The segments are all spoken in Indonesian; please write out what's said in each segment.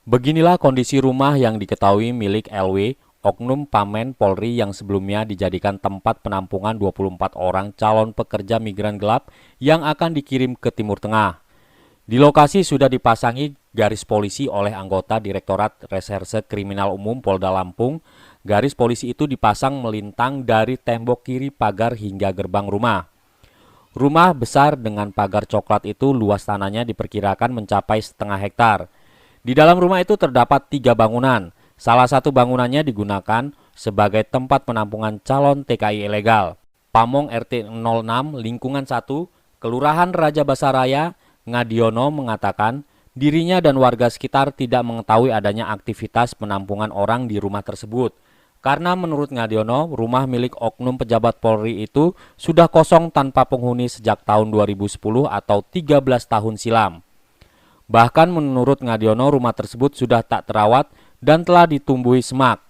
Beginilah kondisi rumah yang diketahui milik LW, oknum Pamen Polri yang sebelumnya dijadikan tempat penampungan 24 orang calon pekerja migran gelap yang akan dikirim ke Timur Tengah. Di lokasi sudah dipasangi garis polisi oleh anggota Direktorat Reserse Kriminal Umum Polda Lampung. Garis polisi itu dipasang melintang dari tembok kiri pagar hingga gerbang rumah. Rumah besar dengan pagar coklat itu luas tanahnya diperkirakan mencapai setengah hektar. Di dalam rumah itu terdapat 3 bangunan. Salah satu bangunannya digunakan sebagai tempat penampungan calon TKI ilegal. Pamong RT 06 Lingkungan 1, Kelurahan Raja Basaraya, Ngadiono mengatakan dirinya dan warga sekitar tidak mengetahui adanya aktivitas penampungan orang di rumah tersebut. Karena menurut Ngadiono, rumah milik oknum pejabat Polri itu sudah kosong tanpa penghuni sejak tahun 2010 atau 13 tahun silam. Bahkan menurut Ngadiono, rumah tersebut sudah tak terawat dan telah ditumbuhi semak.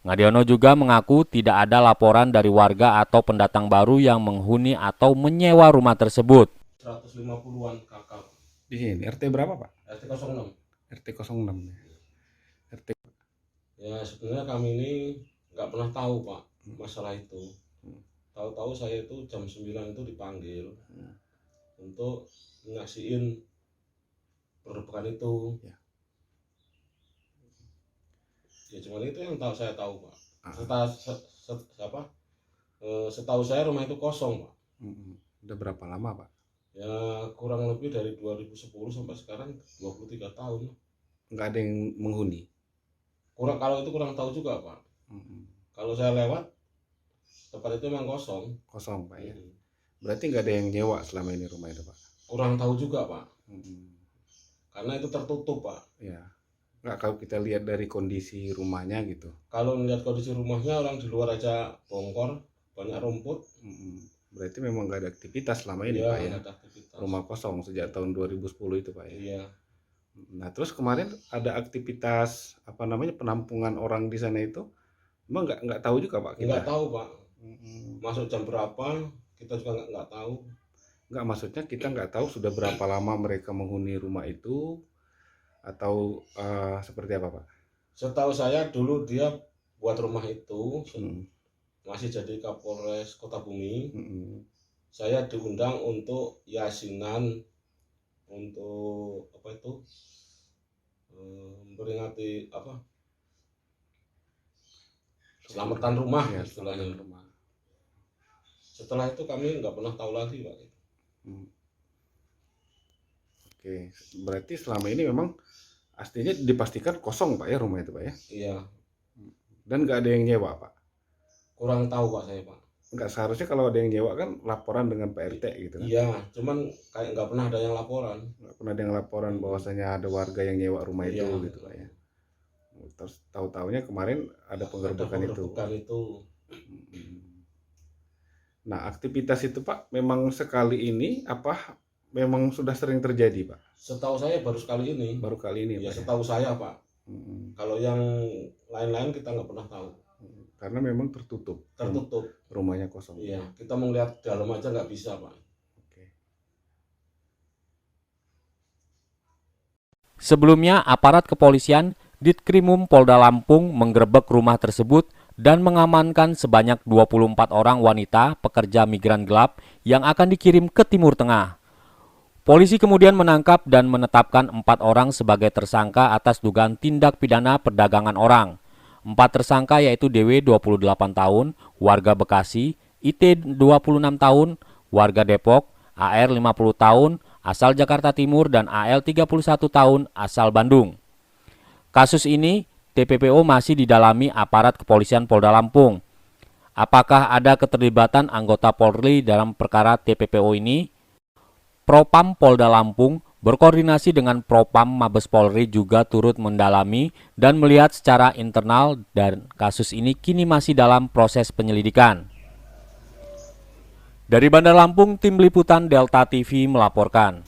Ngadiono juga mengaku tidak ada laporan dari warga atau pendatang baru yang menghuni atau menyewa rumah tersebut. 150-an kakak. Di sini RT berapa, Pak? RT 06. RT 06. RT Ya sebenarnya kami ini nggak pernah tahu Pak masalah itu. Tahu-tahu saya itu jam 9 itu dipanggil untuk nyaksiin penggerbekan itu. Ya. Ya cuma itu yang saya tahu Pak. Setahu saya rumah itu kosong Pak. Udah berapa lama, Pak? Ya kurang lebih dari 2010 sampai sekarang 23 tahun. Nggak ada yang menghuni? Kalau itu kurang tahu juga Pak. Kalau saya lewat tempat itu memang kosong. Kosong, Pak ya. Berarti nggak ada yang nyewa selama ini rumah itu, Pak? Kurang tahu juga Pak. Karena itu tertutup Pak. Ya. Nggak, kalau kita lihat dari kondisi rumahnya gitu. Kalau melihat kondisi rumahnya, orang di luar aja bongkor, banyak rumput. Berarti memang nggak ada aktivitas selama ini, Iya, Pak ya. ada aktivitas. Rumah kosong sejak tahun 2010 itu, Pak ya. Iya. Nah, terus kemarin ada aktivitas penampungan orang di sana itu, emang nggak tahu juga, Pak? Nggak tahu Pak. Masuk jam berapa? Kita juga nggak tahu. Nggak, maksudnya kita nggak tahu sudah berapa lama mereka menghuni rumah itu atau seperti apa, Pak? Setahu saya dulu dia buat rumah itu masih jadi Kapolres Kota Bumi. Saya diundang untuk yasinan, untuk apa itu, memperingati apa, selamatan rumah Ya, istilahnya. selamatan rumah. Setelah itu kami nggak pernah tahu lagi Pak. Oke, berarti selama ini memang aslinya dipastikan kosong, Pak ya, rumah itu, Pak ya? Iya. Dan nggak ada yang nyewa, Pak? Kurang tahu Pak saya Pak. Nggak, seharusnya kalau ada yang nyewa kan laporan dengan Pak RT gitu kan? Iya, cuman kayak nggak pernah ada yang laporan. Nggak pernah ada yang laporan bahwasanya ada warga yang nyewa rumah itu gitu, Pak ya? Terus tahu-taunya kemarin ada penggerbekan itu. Nah, aktivitas itu, Pak, memang sekali ini apa memang sudah sering terjadi, Pak? Setahu saya baru sekali ini. Baru kali ini, Ya Pak. setahu saya Pak. Kalau yang lain-lain kita nggak pernah tahu. Karena memang tertutup. Rumahnya kosong. Iya, kita mau lihat dalam aja nggak bisa Pak. Oke. Sebelumnya, aparat kepolisian Ditkrimum Polda Lampung menggerebek rumah tersebut dan mengamankan sebanyak 24 orang wanita pekerja migran gelap yang akan dikirim ke Timur Tengah. Polisi kemudian menangkap dan menetapkan 4 orang sebagai tersangka atas dugaan tindak pidana perdagangan orang. 4 tersangka yaitu DW 28 tahun, warga Bekasi, IT 26 tahun, warga Depok, AR 50 tahun, asal Jakarta Timur, dan AL 31 tahun, asal Bandung. Kasus ini TPPO masih didalami aparat kepolisian Polda Lampung. Apakah ada keterlibatan anggota Polri dalam perkara TPPO ini? Propam Polda Lampung berkoordinasi dengan Propam Mabes Polri juga turut mendalami dan melihat secara internal, dan kasus ini kini masih dalam proses penyelidikan. Dari Bandar Lampung, tim liputan Delta TV melaporkan.